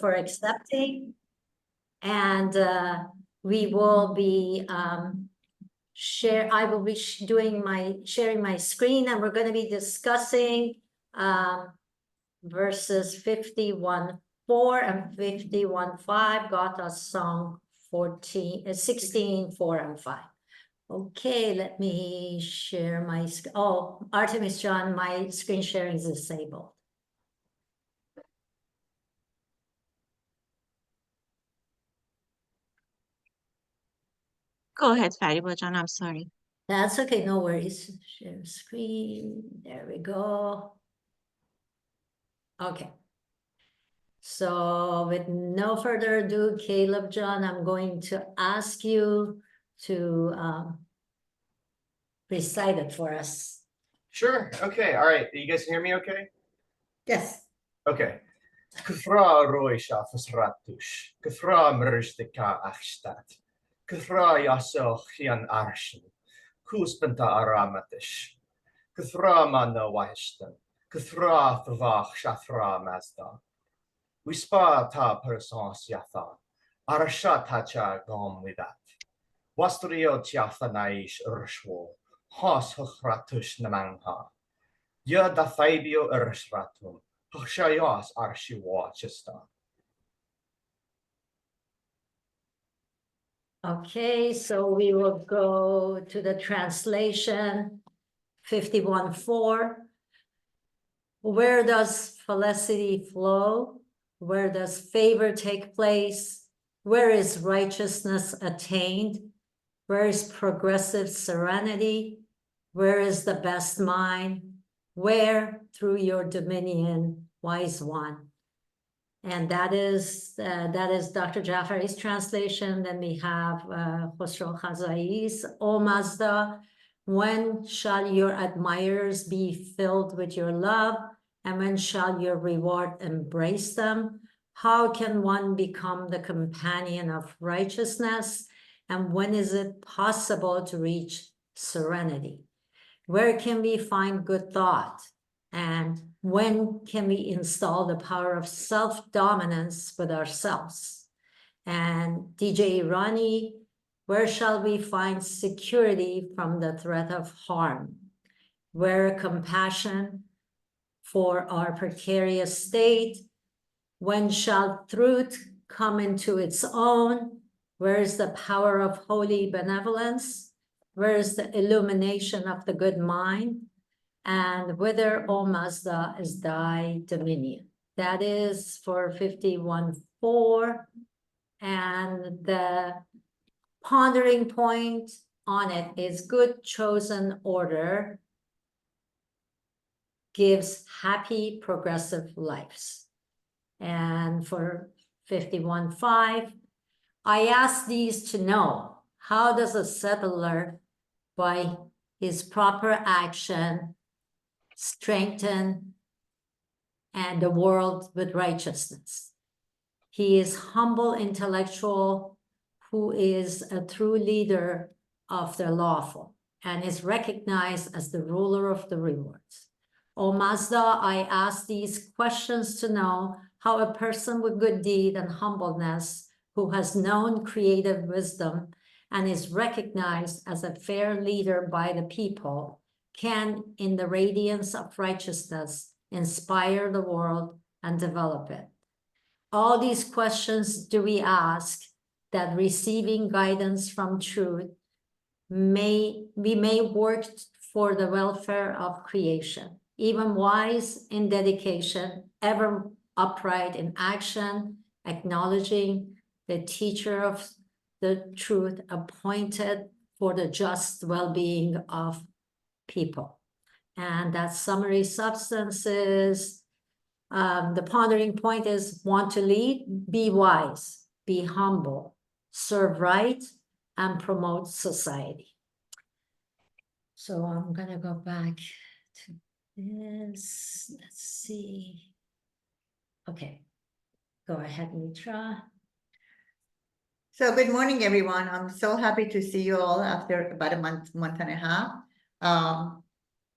for accepting. And we will be I will be sharing my screen, and we're going to be discussing verses 51.4 and 51.5, Gatha's song 16.4 and 5. Okay, let me share my Artemis John, my screen sharing is disabled. Go ahead, Fariba John, I'm sorry. That's okay, no worries. Share screen, there we go. Okay. So with no further ado, Caleb John, I'm going to ask you to recite it for us. Sure, okay, all right. You guys can hear me okay? Yes. Okay. Kthra roisha fasratush, kthra mristika achstat, kthra yasoch yan arshin, kuspenta aramatish, kthra mana wahishtan, kthra favach shathra mazda. Wispa ta persons yatha, arasha tacha gom widat. Wastrio tiathanaish urshwo, has hochratush namangha. Yada fabio urshratum. Okay, so we will go to the translation 51.4. Where does felicity flow? Where does favor take place? Where is righteousness attained? Where is progressive serenity? Where is the best mind? Where, through your dominion, wise one? And that is Dr. Jafari's translation. Then we have Khosrow Khazai's, O Mazda, when shall your admirers be filled with your love? And when shall your reward embrace them? How can one become the companion of righteousness? And when is it possible to reach serenity? Where can we find good thought? And when can we install the power of self-dominance with ourselves? And DJ Irani, where shall we find security from the threat of harm? Where compassion for our precarious state? When shall truth come into its own? Where is the power of holy benevolence? Where is the illumination of the good mind? And whither, O Mazda, is thy dominion? That is for 51.4. And the pondering point on it is good chosen order gives happy progressive lives. And for 51.5, I ask these to know, how does a settler by his proper action strengthen and the world with righteousness? He is humble intellectual who is a true leader of the lawful and is recognized as the ruler of the rewards. O Mazda, I ask these questions to know how a person with good deed and humbleness who has known creative wisdom and is recognized as a fair leader by the people can, in the radiance of righteousness, inspire the world and develop it. All these questions do we ask that receiving guidance from truth, we may work for the welfare of creation, even wise in dedication, ever upright in action, acknowledging the teacher of the truth appointed for the just well-being of people. And that summary substance is, the pondering point is, want to lead, be wise, be humble, serve right, and promote society. So I'm gonna go back to this, let's see. Okay, go ahead, Mitra. So good morning, everyone. I'm so happy to see you all after about a month and a half.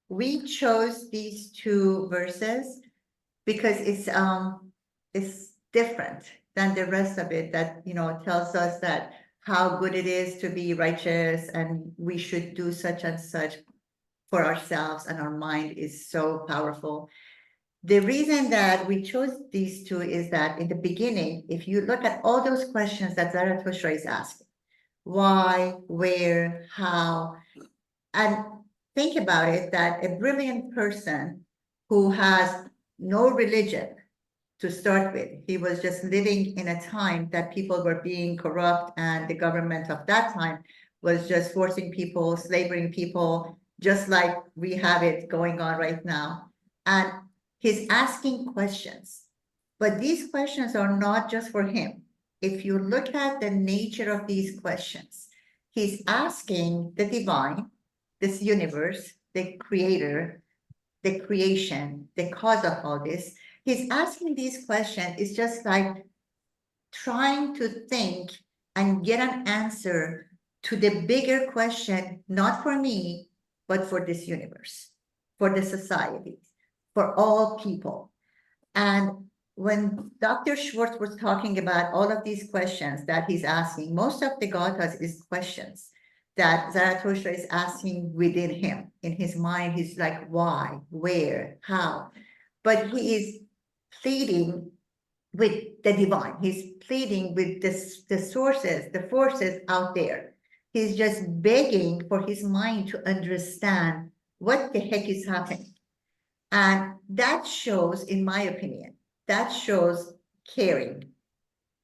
We chose these two verses because it's different than the rest of it that, tells us that how good it is to be righteous and we should do such and such for ourselves, and our mind is so powerful. The reason that we chose these two is that in the beginning, if you look at all those questions that Zarathustra is asking, why, where, how, and think about it, that a brilliant person who has no religion to start with, he was just living in a time that people were being corrupt, and the government of that time was just forcing people, slavering people, just like we have it going on right now. And he's asking questions, but these questions are not just for him. If you look at the nature of these questions, he's asking the divine, this universe, the creator, the creation, the cause of all this. He's asking these questions is just like trying to think and get an answer to the bigger question, not for me, but for this universe, for the society, for all people. And when Dr. Schwartz was talking about all of these questions that he's asking, most of the Gathas is questions that Zarathustra is asking within him. In his mind, he's like, why, where, how? But he is pleading with the divine. He's pleading with the sources, the forces out there. He's just begging for his mind to understand what the heck is happening. And that shows, in my opinion, that shows caring.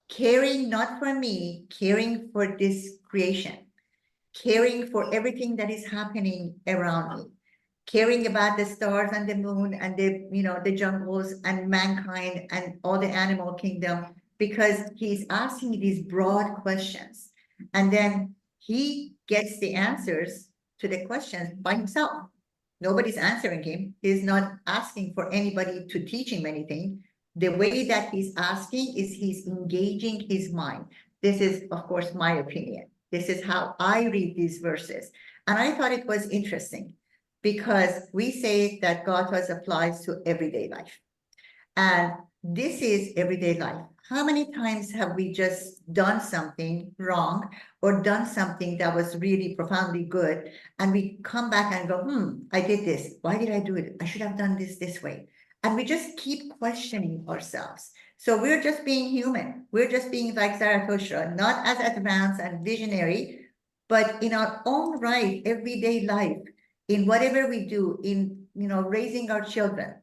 Caring not for me, caring for this creation. Caring for everything that is happening around me. Caring about the stars and the moon and the jungles and mankind and all the animal kingdom, because he's asking these broad questions. And then he gets the answers to the questions by himself. Nobody's answering him. He's not asking for anybody to teach him anything. The way that he's asking is he's engaging his mind. This is, of course, my opinion. This is how I read these verses. And I thought it was interesting because we say that Gathas applies to everyday life. And this is everyday life. How many times have we just done something wrong or done something that was really profoundly good, and we come back and go, I did this. Why did I do it? I should have done this way. And we just keep questioning ourselves. So we're just being human. We're just being like Zarathustra, not as advanced and visionary, but in our own right, everyday life, in whatever we do, in raising our children,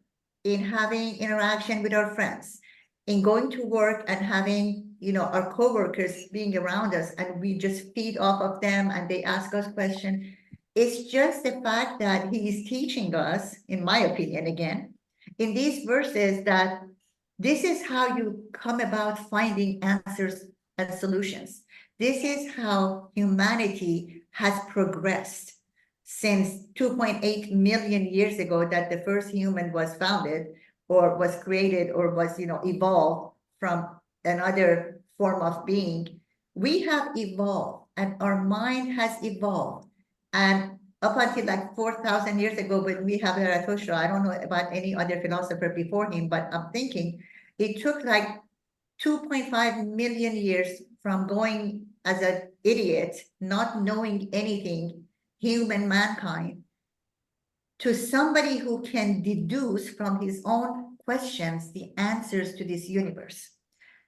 in having interaction with our friends, in going to work and having our coworkers being around us, and we just feed off of them and they ask us questions. It's just the fact that he is teaching us, in my opinion, again, in these verses, that this is how you come about finding answers and solutions. This is how humanity has progressed since 2.8 million years ago, that the first human was founded or was created or was evolved from another form of being. We have evolved and our mind has evolved. And up until like 4,000 years ago, when we have Zarathustra, I don't know about any other philosopher before him, but I'm thinking it took like 2.5 million years from going as an idiot, not knowing anything, human mankind, to somebody who can deduce from his own questions the answers to this universe.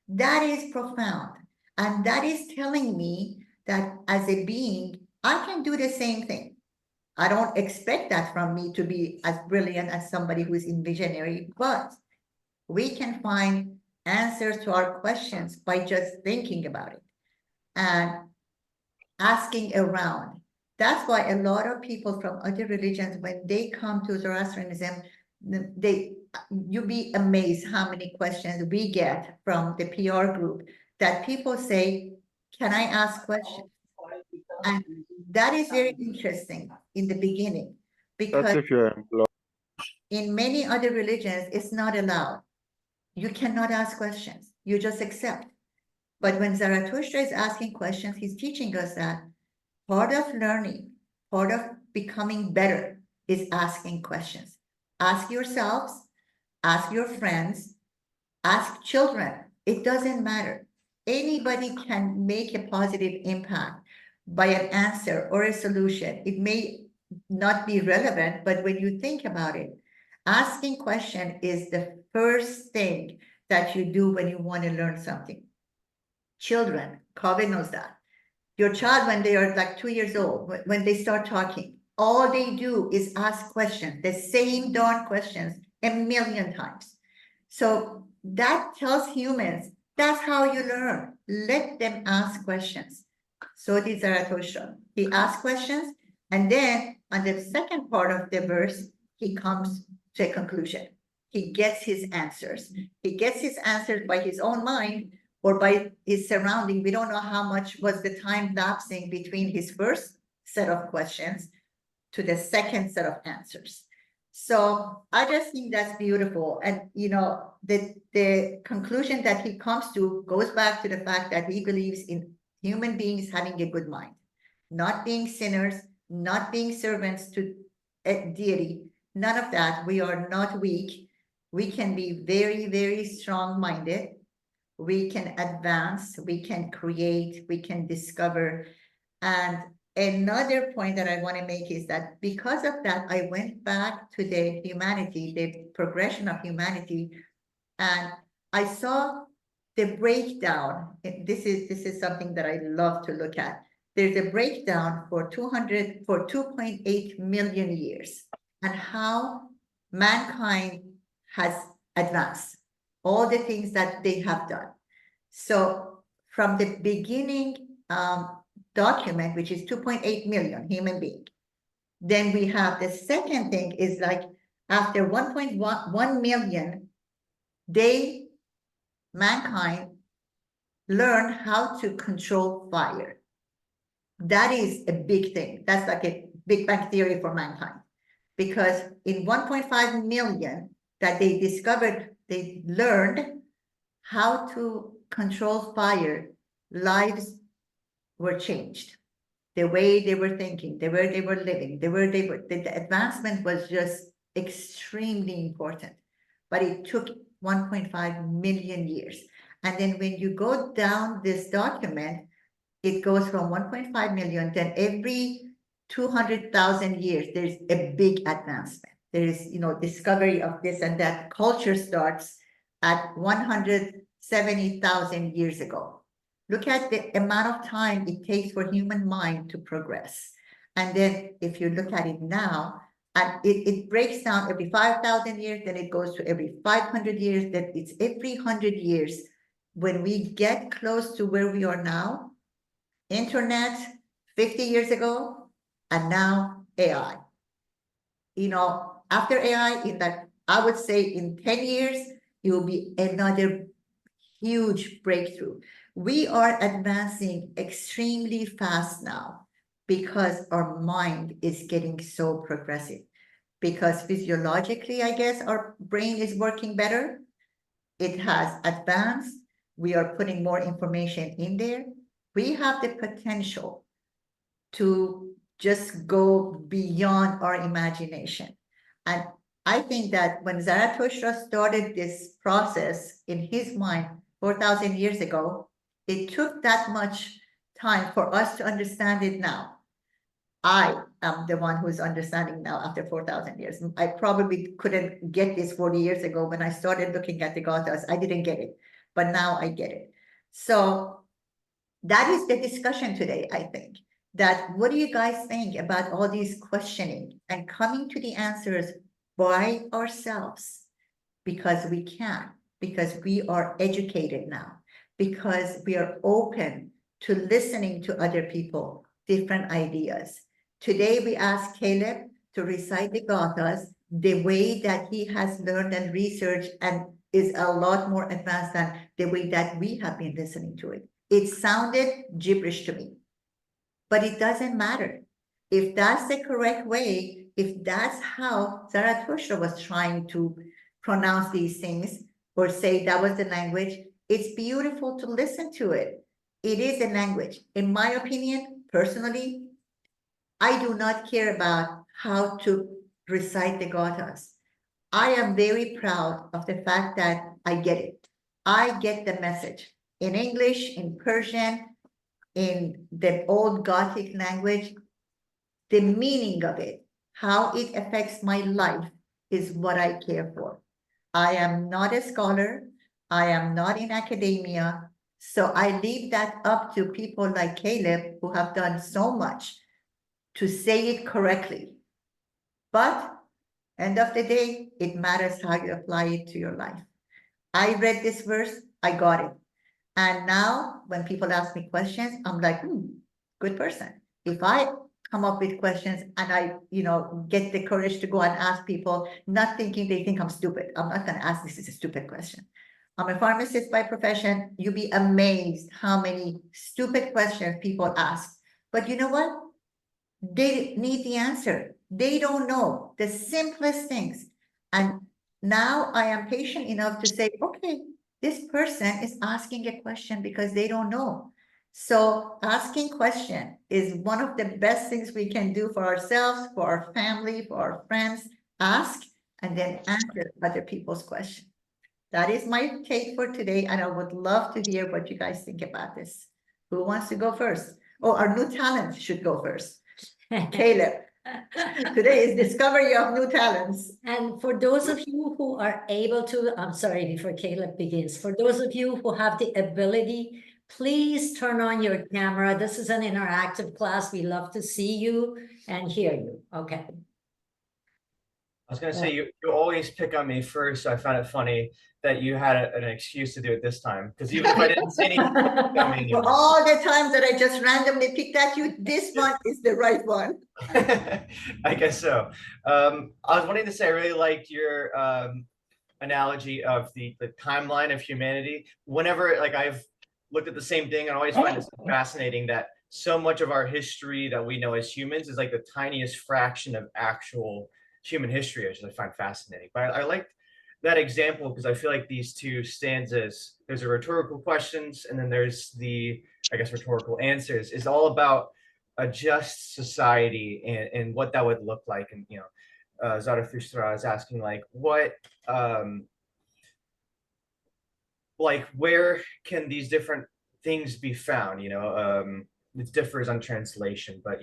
That is profound. And that is telling me that as a being, I can do the same thing. I don't expect that from me to be as brilliant as somebody who is visionary, but we can find answers to our questions by just thinking about it and asking around. That's why a lot of people from other religions, when they come to Zoroastrianism, you'll be amazed how many questions we get from the PR group that people say, can I ask questions? And that is very interesting in the beginning, because That's if you're employed. in many other religions, it's not allowed. You cannot ask questions. You just accept. But when Zarathustra is asking questions, he's teaching us that part of learning, part of becoming better is asking questions. Ask yourselves, ask your friends, ask children It doesn't matter. Anybody can make a positive impact by an answer or a solution. It may not be relevant, but when you think about it, asking question is the first thing that you do when you want to learn something. Children, COVID knows that. Your child, when they are like 2 years old, when they start talking, all they do is ask questions, the same darn questions a million times. So that tells humans, that's how you learn. Let them ask questions. So did Zarathustra. He asked questions, and then on the second part of the verse, he comes to a conclusion. He gets his answers. He gets his answers by his own mind or by his surrounding. We don't know how much was the time lapsing between his first set of questions to the second set of answers. So I just think that's beautiful. And, you know, the conclusion that he comes to goes back to the fact that he believes in human beings having a good mind, not being sinners, not being servants to a deity, none of that. We are not weak. We can be very, very strong-minded. We can advance, we can create, we can discover. And another point that I want to make is that because of that, I went back to the humanity, the progression of humanity, and I saw the breakdown. This is something that I love to look at. There's a breakdown for 2.8 million years and how mankind has advanced, all the things that they have done. So from the beginning document, which is 2.8 million human beings, then we have the second thing is like after 1.1 million, mankind learned how to control fire. That is a big thing. That's like a Big Bang theory for mankind. Because in 1.5 million that they discovered, they learned how to control fire, lives were changed. The way they were thinking, the way they were living, the advancement was just extremely important. But it took 1.5 million years. And then when you go down this document, it goes from 1.5 million, then every 200,000 years, there's a big advancement. There is, you know, discovery of this and that. Culture starts at 170,000 years ago. Look at the amount of time it takes for human mind to progress. And then if you look at it now, and it breaks down every 5,000 years, then it goes to every 500 years, then it's every 100 years. When we get close to where we are now, internet 50 years ago, and now AI. You know, after AI, in that, I would say in 10 years, it will be another huge breakthrough. We are advancing extremely fast now because our mind is getting so progressive. Because physiologically, I guess, our brain is working better. It has advanced. We are putting more information in there. We have the potential to just go beyond our imagination. And I think that when Zarathustra started this process in his mind 4,000 years ago, it took that much time for us to understand it now. I am the one who's understanding now after 4,000 years. I probably couldn't get this 40 years ago when I started looking at the Gathas. I didn't get it, but now I get it. So that is the discussion today, I think. That what do you guys think about all these questioning and coming to the answers by ourselves? Because we can, because we are educated now, because we are open to listening to other people, different ideas. Today we asked Caleb to recite the Gathas the way that he has learned and researched and is a lot more advanced than the way that we have been listening to it. It sounded gibberish to me, but it doesn't matter. If that's the correct way, if that's how Zarathustra was trying to pronounce these things or say that was the language, it's beautiful to listen to it. It is a language. In my opinion, personally, I do not care about how to recite the Gathas. I am very proud of the fact that I get it. I get the message in English, in Persian, in the old Gothic language, the meaning of it, how it affects my life is what I care for. I am not a scholar. I am not in academia. So I leave that up to people like Caleb who have done so much to say it correctly. But end of the day, it matters how you apply it to your life. I read this verse, I got it. And now when people ask me questions, I'm like, good person. If I come up with questions and I, get the courage to go and ask people, not thinking they think I'm stupid. I'm not going to ask, this is a stupid question. I'm a pharmacist by profession. You'd be amazed how many stupid questions people ask. But you know what? They need the answer. They don't know the simplest things. And now I am patient enough to say, okay, this person is asking a question because they don't know. So asking question is one of the best things we can do for ourselves, for our family, for our friends. Ask and then answer other people's questions. That is my take for today, and I would love to hear what you guys think about this. Who wants to go first? Oh, our new talent should go first. Caleb. Today is discovery of new talents. And for those of you who are able to, I'm sorry, before Caleb begins, for those of you who have the ability, please turn on your camera. This is an interactive class. We love to see you and hear you. Okay. I was going to say, you always pick on me first, so I found it funny that you had an excuse to do it this time, because even if I didn't say anything, For all the times that I just randomly picked at you, this one is the right one. I guess so. I was wanting to say I really liked your analogy of the timeline of humanity. Whenever I've looked at the same thing, I always find it fascinating that so much of our history that we know as humans is like the tiniest fraction of actual human history, which I find fascinating. But I liked that example because I feel like these two stanzas, there's a rhetorical questions and then there's the, I guess, rhetorical answers, is all about a just society and what that would look like. And, Zarathustra is asking what, where can these different things be found? It differs on translation, but,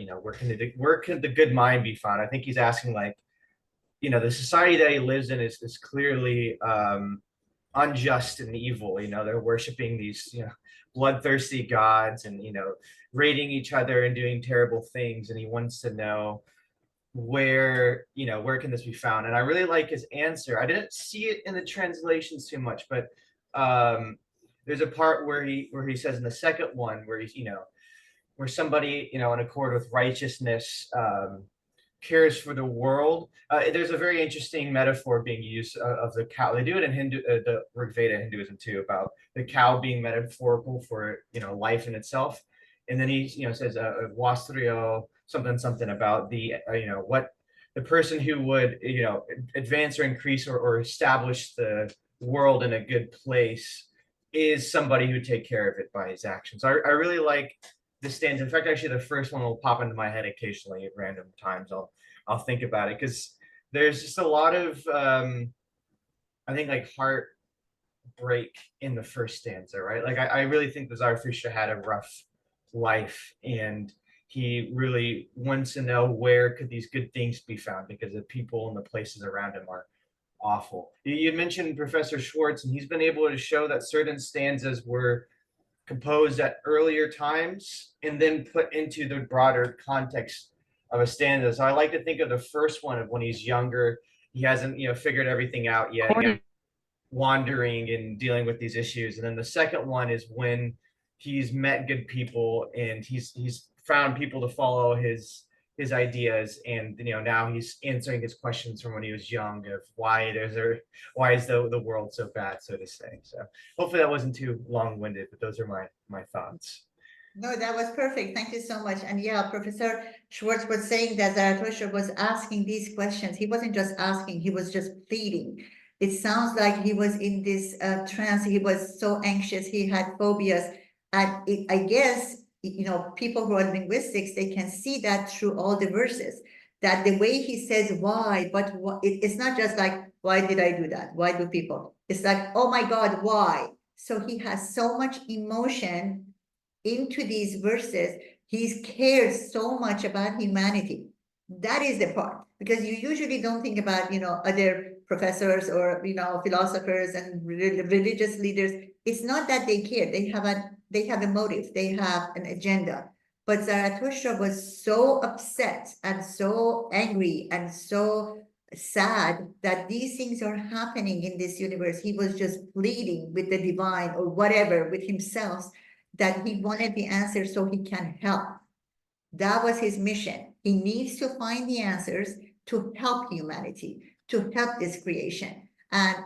where can the good mind be found? I think he's asking the society that he lives in is clearly unjust and evil. They're worshiping these bloodthirsty gods and raiding each other and doing terrible things, and he wants to know where can this be found. And I really like his answer. I didn't see it in the translations too much, but there's a part where he says in the second one where he's where somebody in accord with righteousness cares for the world. There's a very interesting metaphor being used of the cow. They do it in Hindu, the Rig Veda Hinduism too, about the cow being metaphorical for life in itself. And then he says Wastrio something about the what the person who would advance or increase or establish the world in a good place is somebody who take care of it by his actions. I really like this stanza. In fact, actually, the first one will pop into my head occasionally at random times. I'll think about it because there's just a lot of I think heartbreak in the first stanza, right? I really think that Zarathustra had a rough life, and he really wants to know where could these good things be found because the people and the places around him are awful. You mentioned Professor Schwartz, and he's been able to show that certain stanzas were composed at earlier times and then put into the broader context of a stanza. So I like to think of the first one of when he's younger, he hasn't figured everything out yet, wandering and dealing with these issues. And then the second one is when he's met good people and he's found people to follow his ideas, and now he's answering his questions from when he was young of why is the world so bad, so to say. So hopefully that wasn't too long-winded, but those are my thoughts. No, that was perfect. Thank you so much. And yeah, Professor Schwartz was saying that Zarathustra was asking these questions. He wasn't just asking, he was just pleading. It sounds like he was in this trance. He was so anxious. He had phobias. And I guess, people who are linguistics, they can see that through all the verses, that the way he says why, but it's not just like, why did I do that? Why do people? It's like, oh my God, why? So he has so much emotion into these verses. He cares so much about humanity. That is the part, because you usually don't think about, other professors or, philosophers and religious leaders. It's not that they care. They have a motive. They have an agenda. But Zarathustra was so upset and so angry and so sad that these things are happening in this universe. He was just pleading with the divine or whatever, with himself, that he wanted the answer so he can help. That was his mission. He needs to find the answers to help humanity, to help this creation. And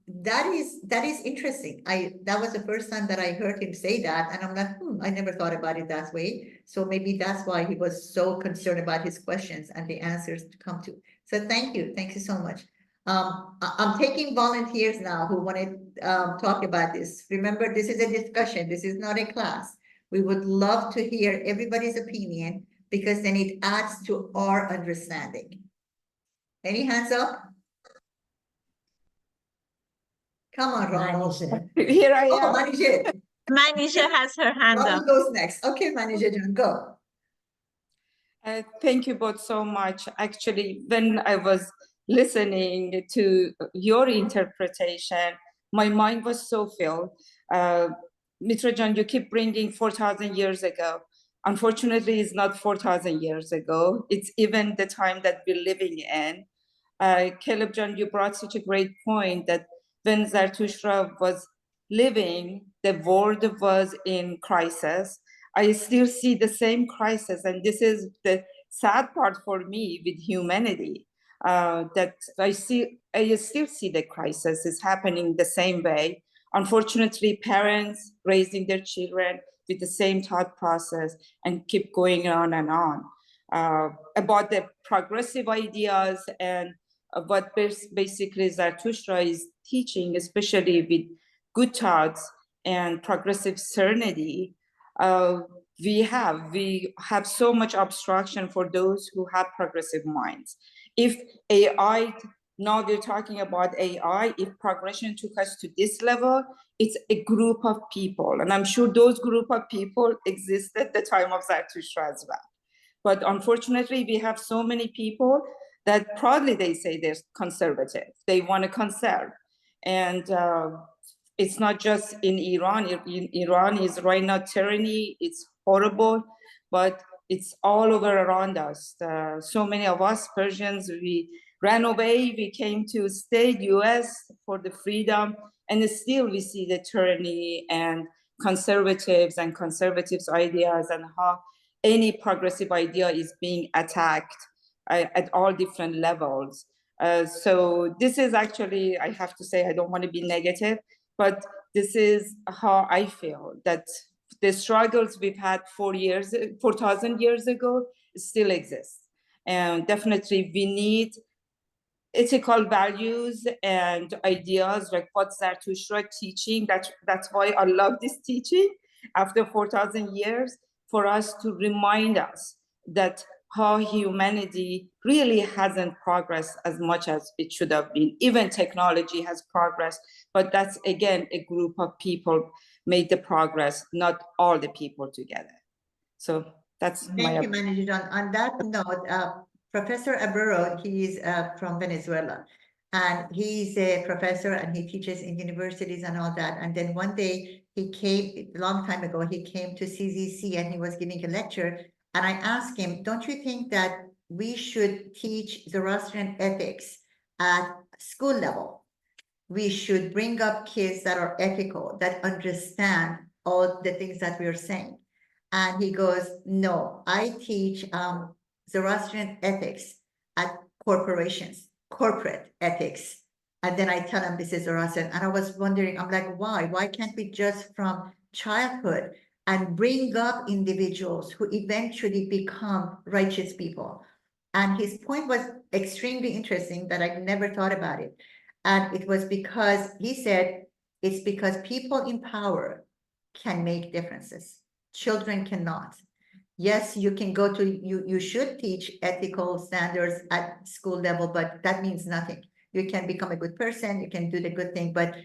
that is interesting. That was the first time that I heard him say that, and I'm like, I never thought about it that way. So maybe that's why he was so concerned about his questions and the answers to come to. So thank you so much. I'm taking volunteers now who want to talk about this. Remember, this is a discussion. This is not a class. We would love to hear everybody's opinion, because then it adds to our understanding. Any hands up? Come on, Ronald. Manija. Here I Oh, am. Manija. Manisha has her hand up. Ronald goes next. Okay, Manija, go. Thank you both so much. Actually, when I was listening to your interpretation, my mind was so filled. Mitra John, you keep bringing 4,000 years ago. Unfortunately, it's not 4,000 years ago. It's even the time that we're living in. Caleb John, you brought such a great point that when Zarathustra was living, the world was in crisis. I still see the same crisis, and this is the sad part for me with humanity, that I still see the crisis is happening the same way. Unfortunately, parents raising their children with the same thought process and keep going on and on. About the progressive ideas and what basically Zarathustra is teaching, especially with good thoughts and progressive serenity, we have so much obstruction for those who have progressive minds. If AI, now we're talking about AI, if progression took us to this level, it's a group of people. And I'm sure those group of people existed at the time of Zarathustra as well. But unfortunately, we have so many people that proudly they say they're conservative. They want to conserve. And it's not just in Iran. Iran is right now tyranny. It's horrible, but it's all over around us. So many of us Persians, we ran away. We came to stay US for the freedom, and still we see the tyranny and conservatives and conservatives' ideas and how any progressive idea is being attacked at all different levels. So this is actually, I have to say, I don't want to be negative, but this is how I feel, that the struggles we've had 4,000 years ago still exist. And definitely we need ethical values and ideas like what Zarathustra teaching. That's why I love this teaching after 4,000 years, for us to remind us that how humanity really hasn't progressed as much as it should have been. Even technology has progressed, but that's again a group of people made the progress, not all the people together. So that's Thank you, Manager. On that note, Professor Abreu, he's from Venezuela, and he's a professor and he teaches in universities and all that. And then one day he came, a long time ago, he came to CZC and he was giving a lecture. And I asked him, don't you think that we should teach Zoroastrian ethics at school level? We should bring up kids that are ethical, that understand all the things that we're saying. And he goes, no, I teach Zoroastrian ethics at corporations, corporate ethics. And then I tell him this is Zoroastrian. And I was wondering, I'm like, why? Why can't we just from childhood and bring up individuals who eventually become righteous people? And his point was extremely interesting that I never thought about it. And it was because he said, it's because people in power can make differences. Children cannot. Yes, you can go to, you should teach ethical standards at school level, but that means nothing. You can become a good person, you can do the good thing, but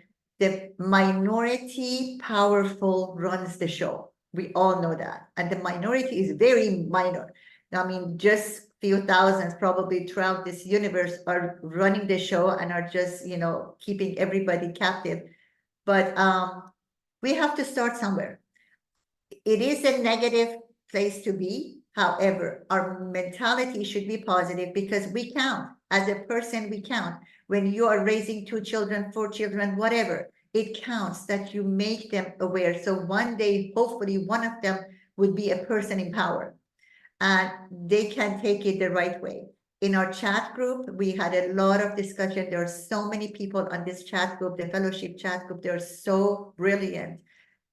the minority powerful runs the show. We all know that. And the minority is very minor. I mean, just few thousands probably throughout this universe are running the show and are just, you know, keeping everybody captive. But we have to start somewhere. It is a negative place to be. However, our mentality should be positive because we count. As a person, we count. When you are raising 2 children, 4 children, whatever, it counts that you make them aware. So one day, hopefully one of them would be a person in power and they can take it the right way. In our chat group, we had a lot of discussion. There are so many people on this chat group, the fellowship chat group. They're so brilliant.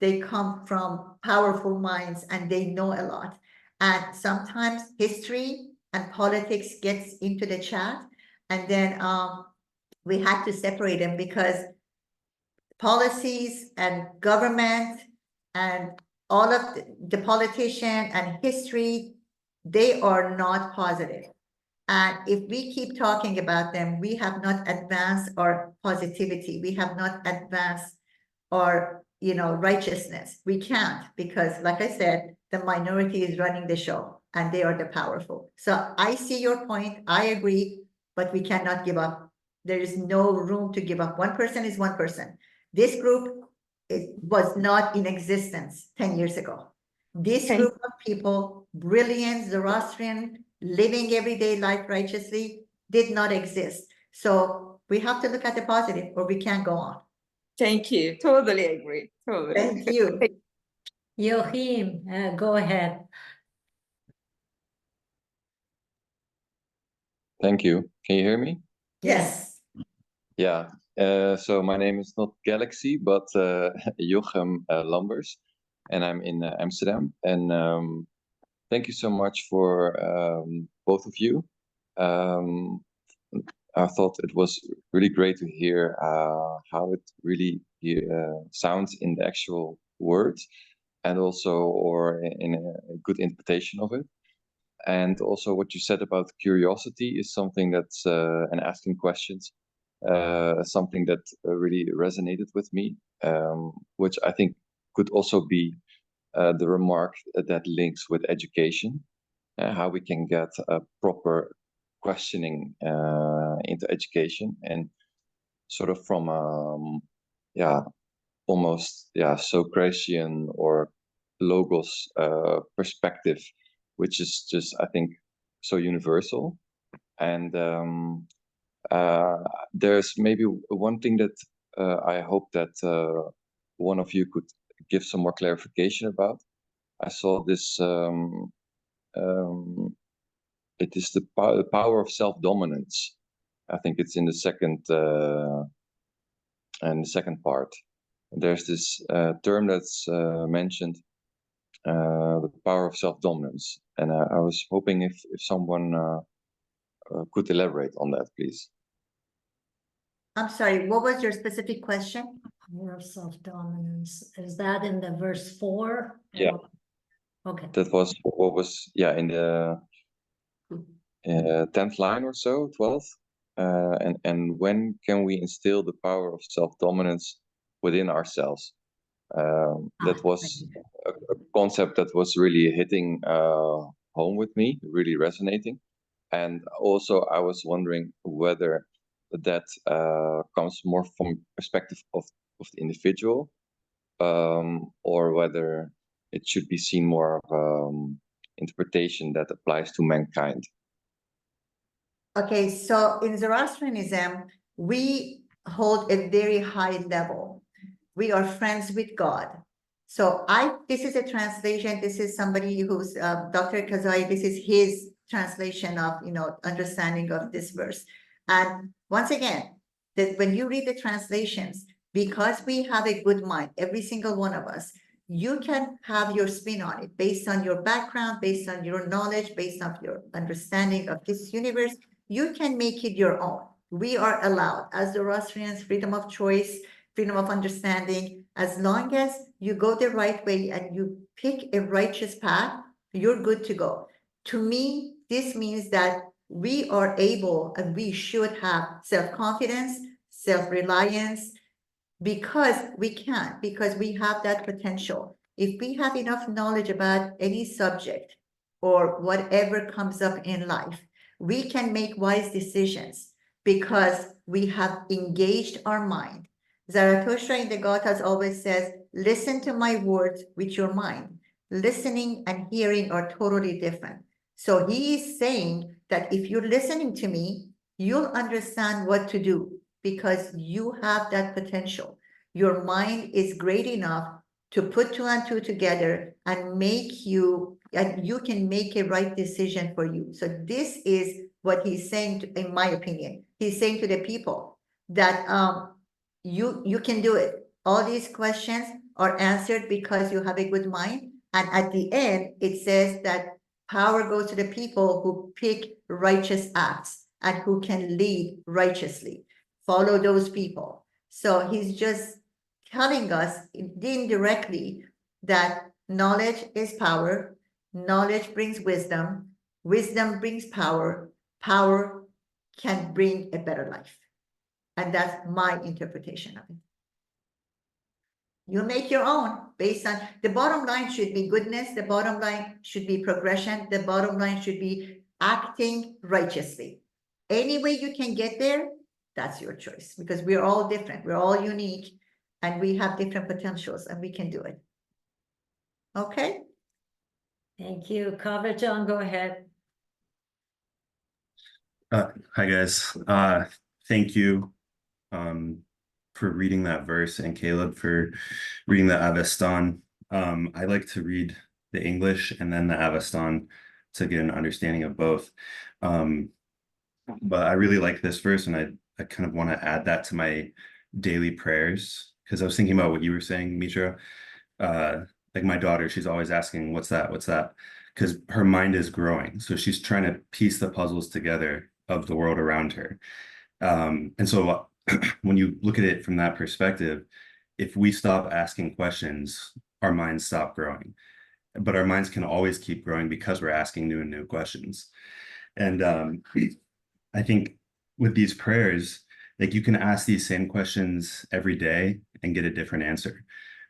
They come from powerful minds and they know a lot. And sometimes history and politics gets into the chat. And then we had to separate them because policies and government and all of the politician and history, they are not positive. And if we keep talking about them, we have not advanced our positivity. We have not advanced our, you know, righteousness. We can't because, like I said, the minority is running the show and they are the powerful. So I see your point. I agree, but we cannot give up. There is no room to give up. One person is one person. This group was not in existence 10 years ago. This Okay. group of people, brilliant, Zoroastrian, living everyday life righteously, did not exist. So we have to look at the positive or we can't go on. Thank you. Totally agree. Totally. Thank you. Joachim, go ahead. Thank you. Can you hear me? Yes. Yeah. So my name is not Galaxy, but Jochem Lambers, and I'm in Amsterdam. And thank you so much for both of you. I thought it was really great to hear how it really sounds in the actual words, and also or in a good interpretation of it. And also what you said about curiosity is something that's and asking questions, something that really resonated with me, which I think could also be the remark that links with education, how we can get a proper questioning into education and sort of from almost Socratian or Logos perspective, which is just, I think, so universal. And there's maybe one thing that I hope that one of you could give some more clarification about. I saw this, it is the power of self-dominance. I think it's in the second part. There's this term that's mentioned, the power of self-dominance. And I was hoping if someone could elaborate on that, please. I'm sorry, what was your specific question? Power of self-dominance. Is that in the verse 4? Yeah. Okay. That was what was, in the 10th line or so, 12th. And when can we instill the power of self-dominance within ourselves? That was a concept that was really hitting home with me, really resonating. And also I was wondering whether that comes more from perspective of the individual, or whether it should be seen more of interpretation that applies to mankind. Okay, so in Zoroastrianism, we hold a very high level. We are friends with God. So this is a translation. This is somebody who's Dr. Kazai. This is his translation of, understanding of this verse. And once again, that when you read the translations, because we have a good mind, every single one of us, you can have your spin on it based on your background, based on your knowledge, based on your understanding of this universe. You can make it your own. We are allowed, as Zoroastrians, freedom of choice, freedom of understanding. As long as you go the right way and you pick a righteous path, you're good to go. To me, this means that we are able and we should have self-confidence, self-reliance, because we can, because we have that potential. If we have enough knowledge about any subject or whatever comes up in life, we can make wise decisions because we have engaged our mind. Zarathustra in the Gathas always says, listen to my words with your mind. Listening and hearing are totally different. So he is saying that if you're listening to me, you'll understand what to do because you have that potential. Your mind is great enough to put two and two together and make you, and you can make a right decision for you. So this is what he's saying, in my opinion. He's saying to the people that you can do it. All these questions are answered because you have a good mind. And at the end, it says that power goes to the people who pick righteous acts and who can lead righteously. Follow those people. So he's just telling us indirectly that knowledge is power, knowledge brings wisdom, wisdom brings power, power can bring a better life. And that's my interpretation of it. You make your own based on, the bottom line should be goodness, the bottom line should be progression, the bottom line should be acting righteously. Any way you can get there, that's your choice, because we're all different, we're all unique, and we have different potentials, and we can do it. Okay? Thank you. Kaveh John, go ahead. Hi guys. Thank you for reading that verse, and Caleb for reading the Avestan. I like to read the English and then the Avestan to get an understanding of both. But I really like this verse, and I kind of want to add that to my daily prayers, because I was thinking about what you were saying, Mitra. Like my daughter, she's always asking, what's that? What's that? Because her mind is growing. So she's trying to piece the puzzles together of the world around her. And so when you look at it from that perspective, if we stop asking questions, our minds stop growing. But our minds can always keep growing because we're asking new and new questions. And I think with these prayers, like you can ask these same questions every day and get a different answer,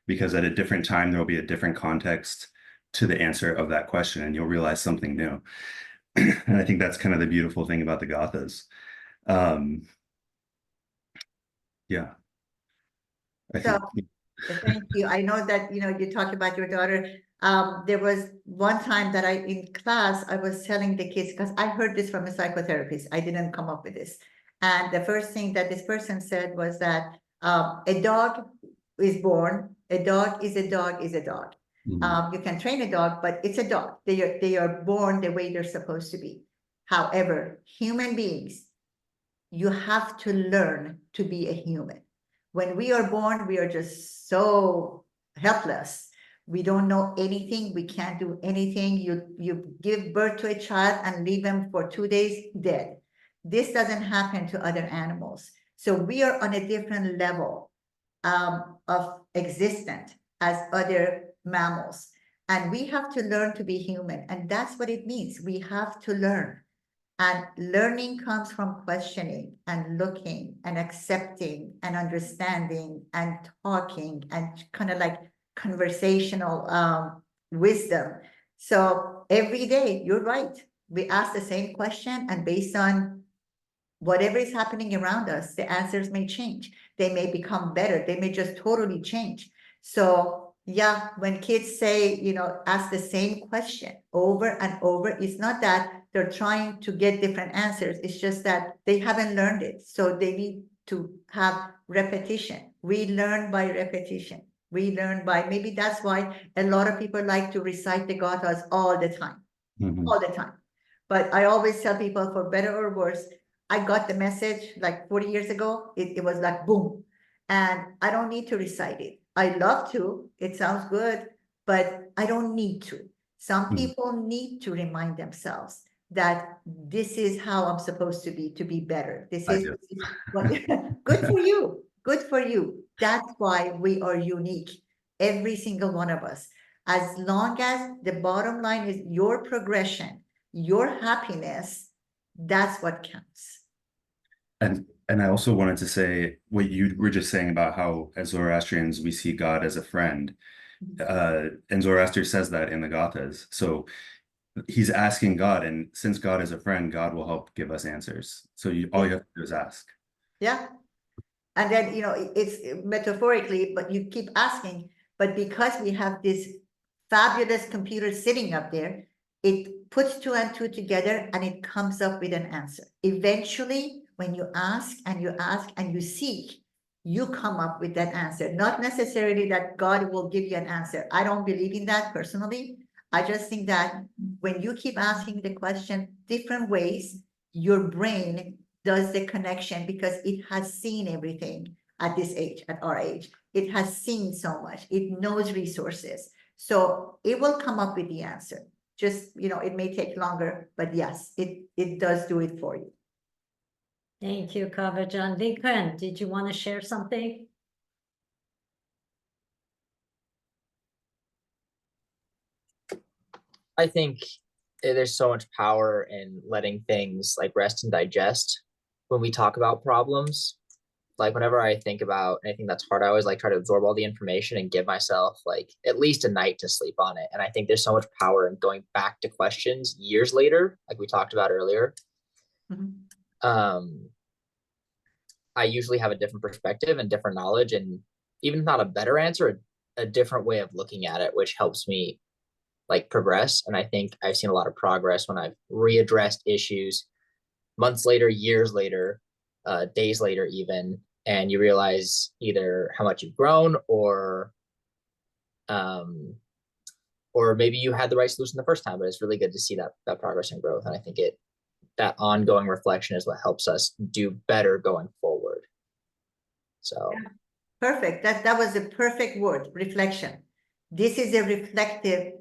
because at a different time, there will be a different context to the answer of that question, and you'll realize something new. And I think that's kind of the beautiful thing about the Gathas. Yeah. I think, Thank you. I know that, you talked about your daughter. There was one time that in class, I was telling the kids, because I heard this from a psychotherapist. I didn't come up with this. And the first thing that this person said was that a dog is born, a dog is a dog is a dog. You can train a dog, but it's a dog. They are born the way they're supposed to be. However, human beings, you have to learn to be a human. When we are born, we are just so helpless. We don't know anything. We can't do anything. You give birth to a child and leave them for 2 days dead. This doesn't happen to other animals. So we are on a different level of existence as other mammals. And we have to learn to be human. And that's what it means. We have to learn. And learning comes from questioning and looking and accepting and understanding and talking and kind of like conversational wisdom. So every day, you're right. We ask the same question, and based on whatever is happening around us, the answers may change. They may become better. They may just totally change. So yeah, when kids say, ask the same question over and over, it's not that they're trying to get different answers. It's just that they haven't learned it. So they need to have repetition. We learn by repetition. We learn by, maybe that's why a lot of people like to recite the Gathas all the time, all the time. But I always tell people, for better or worse, I got the message like 40 years ago. It was like boom. And I don't need to recite it. I love to, it sounds good, but I don't need to. Some people need to remind themselves that this is how I'm supposed to be better. This is what, good for you, good for you. That's why we are unique, every single one of us. As long as the bottom line is your progression, your happiness, that's what counts. And And I also wanted to say what you were just saying about how as Zoroastrians we see God as a friend. And Zoroaster says that in the Gathas. So he's asking God, and since God is a friend, God will help give us answers. So all you have to do is ask. Yeah. And then, it's metaphorically, but you keep asking, but because we have this fabulous computer sitting up there, it puts 2 and 2 together and it comes up with an answer. Eventually, when you ask and you seek, you come up with that answer. Not necessarily that God will give you an answer. I don't believe in that personally. I just think that when you keep asking the question different ways, your brain does the connection because it has seen everything at this age, at our age. It has seen so much. It knows resources. So it will come up with the answer. Just, it may take longer, but yes, it does do it for you. Thank you, Kavajan. Lincoln, did you want to share something? I think there's so much power in letting things like rest and digest when we talk about problems. Like whenever I think about anything that's hard, I always like try to absorb all the information and give myself like at least a night to sleep on it. And I think there's so much power in going back to questions years later, like we talked about earlier. Mhm. I usually have a different perspective and different knowledge, and even not a better answer, a different way of looking at it, which helps me like progress. And I think I've seen a lot of progress when I've readdressed issues months later, years later, days later, even, and you realize either how much you've grown or maybe you had the right solution the first time. But it's really good to see that progress and growth. And I think that ongoing reflection is what helps us do better going forward. So yeah. Perfect. That was a perfect word, reflection. This is a reflective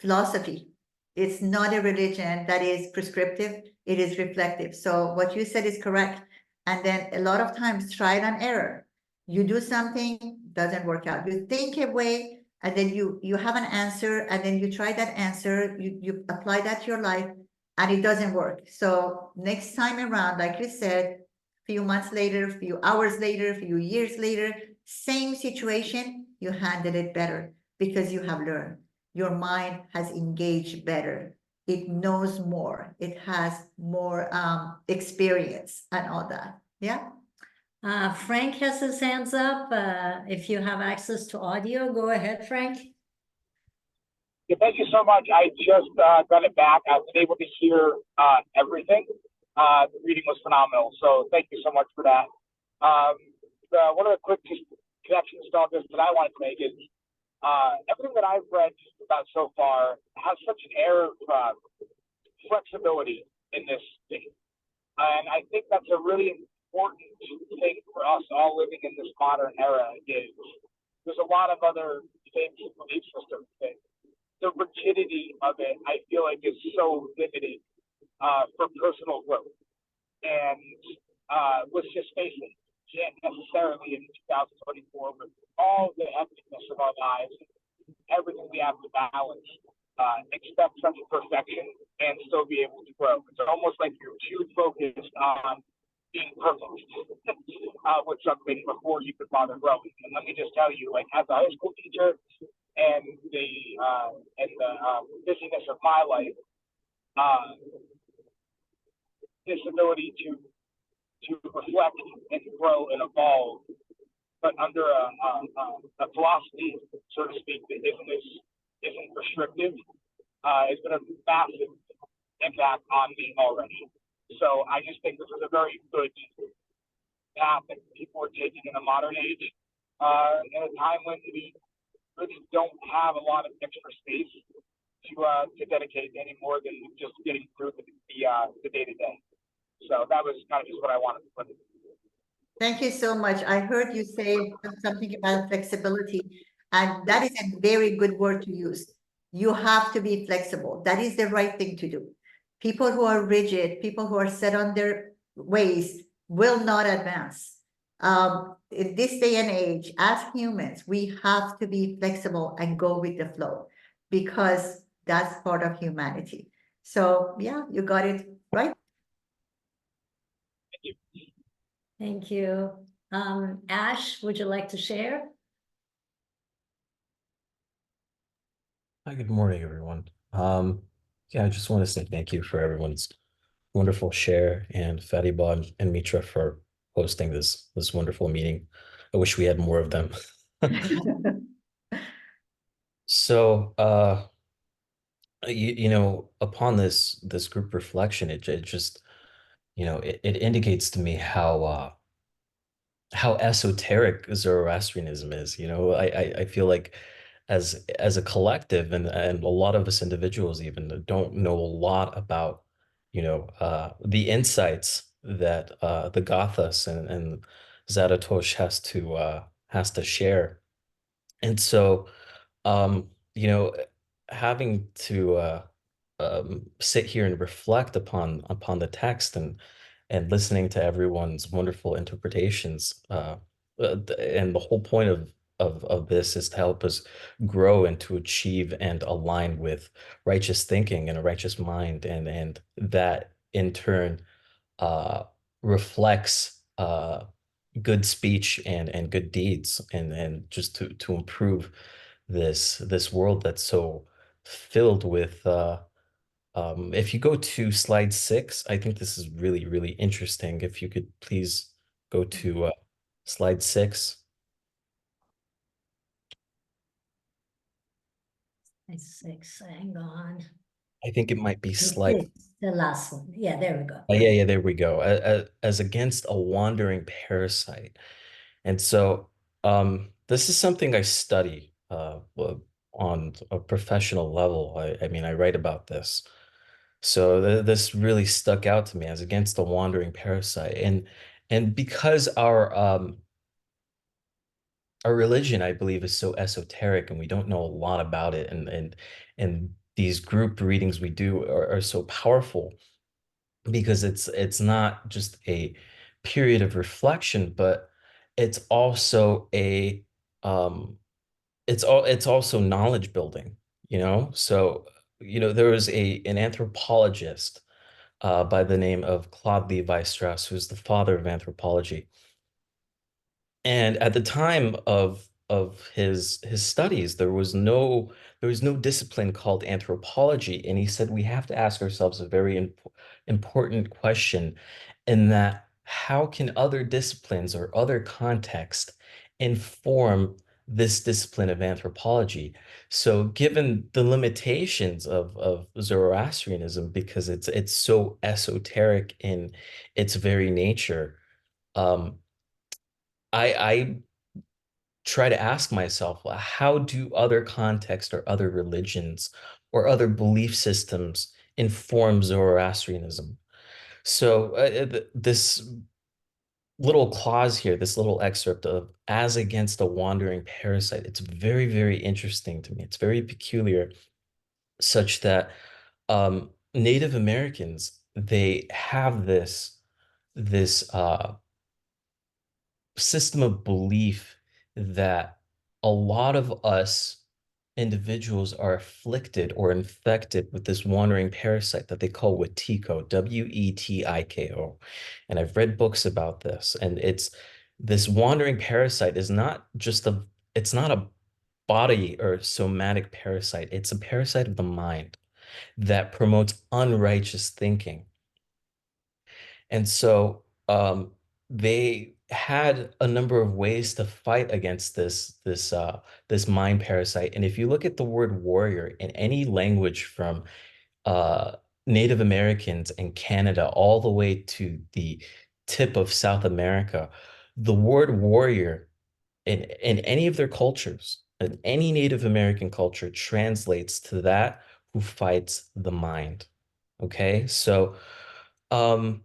philosophy. It's not a religion that is prescriptive. It is reflective. So what you said is correct. And then a lot of times trial and error. You do something, doesn't work out. You think a way, and then you have an answer, and then you try that answer, you apply that to your life, and it doesn't work. So next time around, like you said, few months later, few hours later, few years later, same situation, you handle it better because you have learned. Your mind has engaged better. It knows more. It has more experience and all that. Yeah. Frank has his hands up. If you have access to audio, go ahead, Frank. Yeah, thank you so much. I just got it back. I was able to hear everything. The reading was phenomenal. So thank you so much for that. One of the quick connections to all this that I wanted to make is everything that I've read about so far has such an air of flexibility in this thing. And I think that's a really important thing for us all living in this modern era is there's a lot of other things in belief systems that the rigidity of it, I feel like, is so limited for personal growth. And let's just face it, can't necessarily in 2024 with all the hecticness of our lives, everything we have to balance, expect such perfection and still be able to grow. It's almost like you're too focused on being perfect with something before you could bother growing. And let me just tell you, like as a high school teacher and the busyness of my life, this ability to reflect and grow and evolve, but under a philosophy, so to speak, that isn't restrictive, it's been a massive impact on me already. So I just think this is a very good path that people are taking in the modern age, in a time when we really don't have a lot of extra space to dedicate any more than just getting through the day-to-day. So that was kind of just what I wanted to put in. Thank you so much. I heard you say something about flexibility, and that is a very good word to use. You have to be flexible. That is the right thing to do. People who are rigid, people who are set on their ways will not advance. In this day and age, as humans, we have to be flexible and go with the flow because that's part of humanity. So yeah, you got it right. Thank you. Ash, would you like to share? Hi, good morning, everyone. Yeah, I just want to say thank you for everyone's wonderful share and Fariba and Mitra for hosting this wonderful meeting. I wish we had more of them. So, you know, upon this group reflection, it just, you know, it indicates to me how esoteric Zoroastrianism is. You know, I feel like as a collective and a lot of us individuals even don't know a lot about, you know, the insights that the Gathas and Zarathustra has to share. And so you know, having to sit here and reflect upon the text and listening to everyone's wonderful interpretations, and the whole point of this is to help us grow and to achieve and align with righteous thinking and a righteous mind, and that in turn uh, reflects good speech and good deeds, and just to improve this world that's so filled with if you go to slide 6, I think this is really, really interesting. If you could please go to slide 6. It's 6, hang on. I think it might be It's slide. the last one. Yeah, there we go. Yeah, there we go. As against a wandering parasite. And so this is something I study on a professional level. I mean, I write about this. So this really stuck out to me as against the wandering parasite. And because our religion, I believe, is so esoteric and we don't know a lot about it, and these group readings we do are so powerful because it's not just a period of reflection, but it's also a it's also knowledge building, you know? So, you know, there was an anthropologist by the name of Claude Levi-Strauss, who's the father of anthropology. And at the time of his studies, there was no discipline called anthropology, and he said we have to ask ourselves a very important question, in that how can other disciplines or other context inform this discipline of anthropology? So, given the limitations of Zoroastrianism, because it's so esoteric in its very nature, um, I try to ask myself, well, how do other contexts or other religions or other belief systems inform Zoroastrianism? So this little clause here, this little excerpt of as against a wandering parasite, it's very, very interesting to me. It's very peculiar, such that Native Americans, they have this system of belief that a lot of us individuals are afflicted or infected with this wandering parasite that they call Wetiko, Wetiko. And I've read books about this, and it's this wandering parasite is not just it's not a body or somatic parasite, it's a parasite of the mind that promotes unrighteous thinking. And so they had a number of ways to fight against this mind parasite. And if you look at the word warrior in any language from uh, Native Americans in Canada all the way to the tip of South America, the word warrior in any of their cultures, in any Native American culture, translates to that who fights the mind. Okay, so um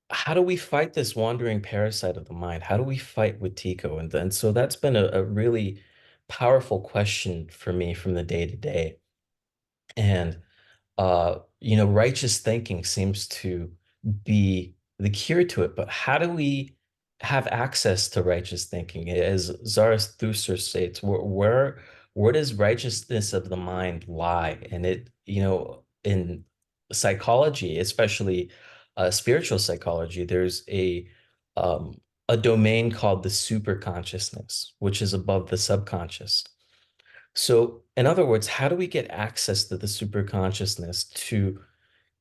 how do we fight this wandering parasite of the mind? How do we fight with Tico? And then so that's been a really powerful question for me from the day to day. And you know, righteous thinking seems to be the cure to it. But how do we have access to righteous thinking? As Zarathustra states, where does righteousness of the mind lie? And it, you know, in psychology, especially spiritual psychology, there's a domain called the super consciousness, which is above the subconscious. So, in other words, how do we get access to the super consciousness to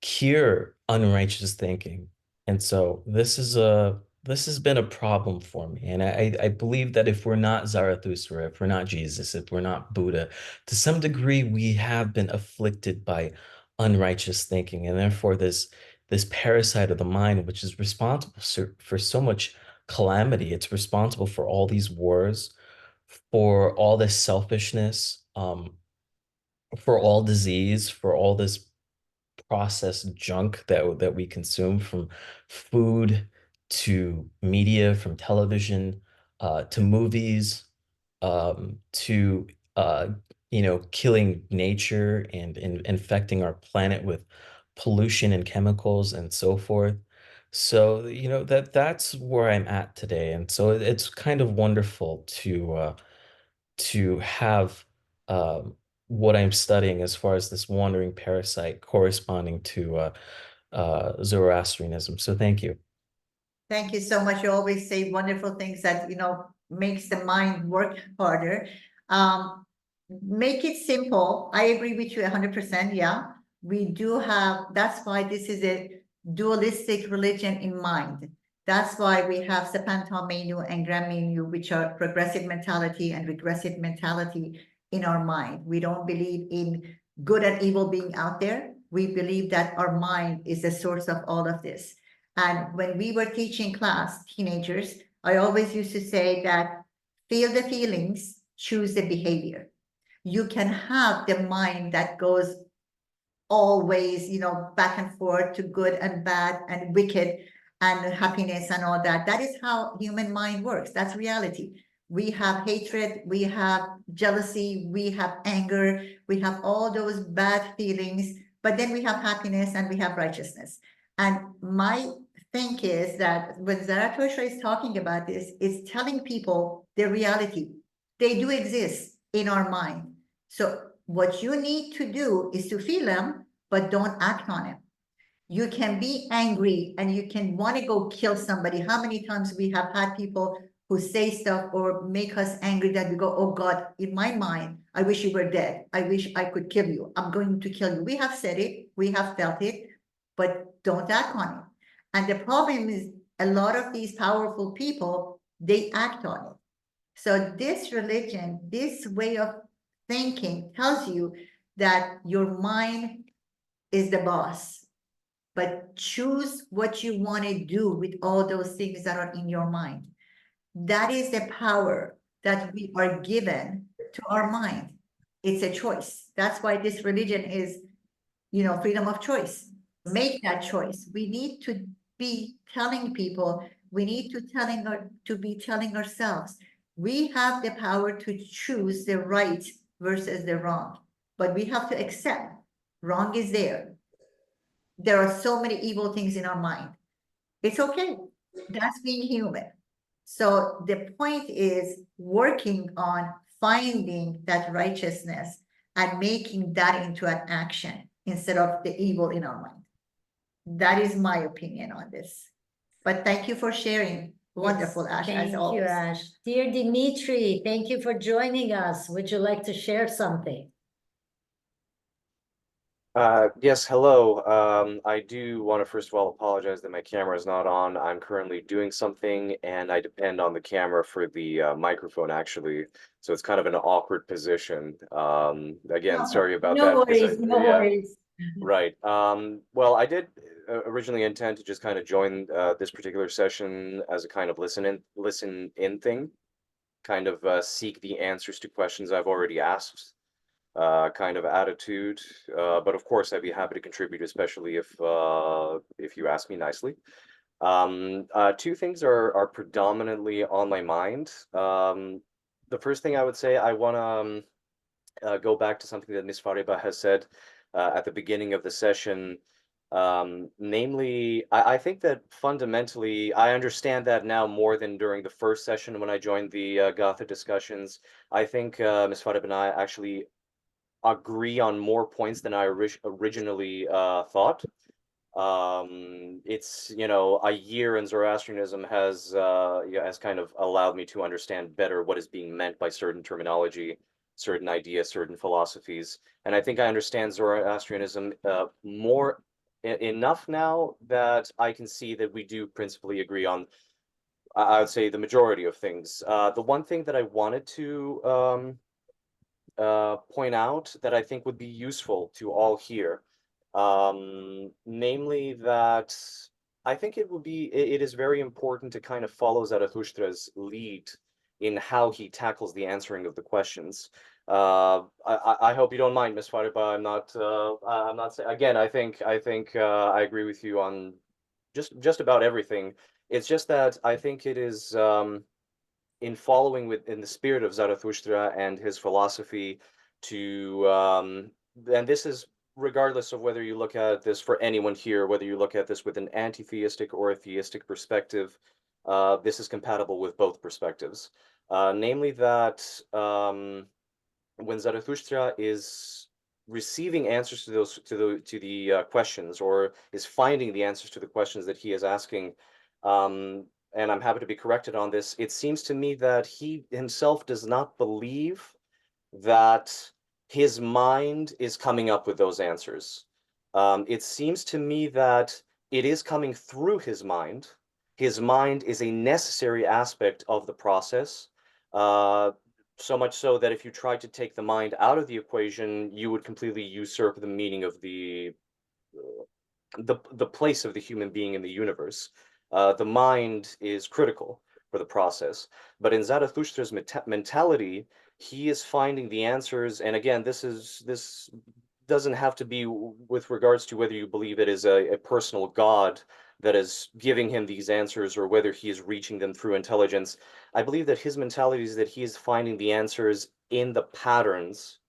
cure unrighteous thinking? And so this has been a problem for me. And I believe that if we're not Zarathustra, if we're not Jesus, if we're not Buddha, to some degree we have been afflicted by unrighteous thinking. And therefore this parasite of the mind, which is responsible for so much calamity, it's responsible for all these wars, for all this selfishness, for all disease, for all this processed junk that we consume, from food to media, from television to movies, to killing nature and infecting our planet with pollution and chemicals and so forth. So, that's where I'm at today. And so it's kind of wonderful to have what I'm studying as far as this wandering parasite corresponding to Zoroastrianism. So thank you. Thank you so much. You always say wonderful things that, makes the mind work harder. Make it simple. I agree with you 100%. Yeah, we do have, that's why this is a dualistic religion in mind. That's why we have Sepantom Menu and Grand Menu, which are progressive mentality and regressive mentality in our mind. We don't believe in good and evil being out there. We believe that our mind is the source of all of this. And when we were teaching class, teenagers, I always used to say that feel the feelings, choose the behavior. You can have the mind that goes always, back and forth to good and bad and wicked and happiness and all that. That is how human mind works. That's reality. We have hatred, we have jealousy, we have anger, we have all those bad feelings, but then we have happiness and we have righteousness. And my thing is that when Zarathustra is talking about this, it's telling people the reality. They do exist in our mind. So what you need to do is to feel them, but don't act on it. You can be angry and you can want to go kill somebody. How many times we have had people who say stuff or make us angry that we go, oh God, in my mind, I wish you were dead. I wish I could kill you. I'm going to kill you. We have said it, we have felt it, but don't act on it. And the problem is a lot of these powerful people, they act on it. So this religion, this way of thinking tells you that your mind is the boss, but choose what you want to do with all those things that are in your mind. That is the power that we are given to our mind. It's a choice. That's why this religion is, freedom of choice. Make that choice. We need to be telling people, we need to be telling ourselves, we have the power to choose the right versus the wrong, but we have to accept wrong is there. There are so many evil things in our mind. It's okay. That's being human. So the point is working on finding that righteousness and making that into an action instead of the evil in our mind. That is my opinion on this. But thank you for sharing. Wonderful, Ash, as always. Thank you, Ash. Dear Dimitri, thank you for joining us. Would you like to share something? Yes, hello. I do want to first of all apologize that my camera is not on. I'm currently doing something and I depend on the camera for the microphone actually. So it's kind of an awkward position. Again, sorry about No that. worries, no worries. Right. Well, I did originally intend to just kind of join this particular session as a kind of listen in thing, kind of seek the answers to questions I've already asked. Kind of attitude, but of course I'd be happy to contribute, especially if you ask me nicely. Two things are predominantly on my mind. The first thing I would say, I want to go back to something that Ms. Fariba has said at the beginning of the session. Namely, I think that fundamentally, I understand that now more than during the first session when I joined the Gatha discussions. I think Ms. Fariba and I actually agree on more points than I originally thought. It's, you know, a year in Zoroastrianism has has kind of allowed me to understand better what is being meant by certain terminology, certain ideas, certain philosophies. And I think I understand Zoroastrianism more enough now that I can see that we do principally agree on, I would say, the majority of things. The one thing that I wanted to point out that I think would be useful to all here, namely that I think it is very important to kind of follow Zarathustra's lead in how he tackles the answering of the questions. I hope you don't mind, Miss Fariba. I'm not saying, again, I agree with you on just about everything. It's just that I think it is in following in the spirit of Zarathustra and his philosophy to and this is regardless of whether you look at this, for anyone here, whether you look at this with an anti-theistic or a theistic perspective, this is compatible with both perspectives. Namely that when Zarathustra is receiving answers to the questions, or is finding the answers to the questions that he is asking, and I'm happy to be corrected on this, it seems to me that he himself does not believe that his mind is coming up with those answers. It seems to me that it is coming through his mind. His mind is a necessary aspect of the process. So much so that if you tried to take the mind out of the equation, you would completely usurp the meaning of the place of the human being in the universe. The mind is critical for the process. But in Zarathustra's mentality, he is finding the answers. And again, this doesn't have to be with regards to whether you believe it is a personal God that is giving him these answers or whether he is reaching them through intelligence. I believe that his mentality is that he is finding the answers in the patterns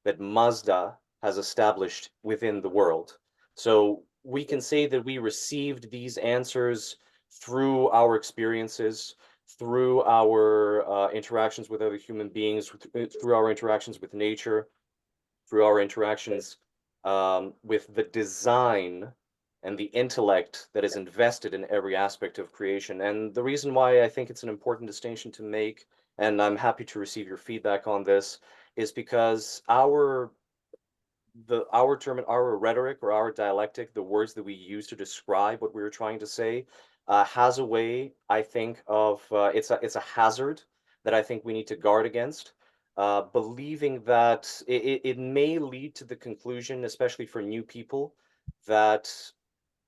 that Mazda has established within the world. So we can say that we received these answers through our experiences, through our interactions with other human beings, through our interactions with nature, through our interactions with the design and the intellect that is invested in every aspect of creation. And the reason why I think it's an important distinction to make, and I'm happy to receive your feedback on this, is because our rhetoric or our dialectic, the words that we use to describe what we were trying to say, has a way, I think, of it's a hazard that I think we need to guard against. Believing that it may lead to the conclusion, especially for new people, that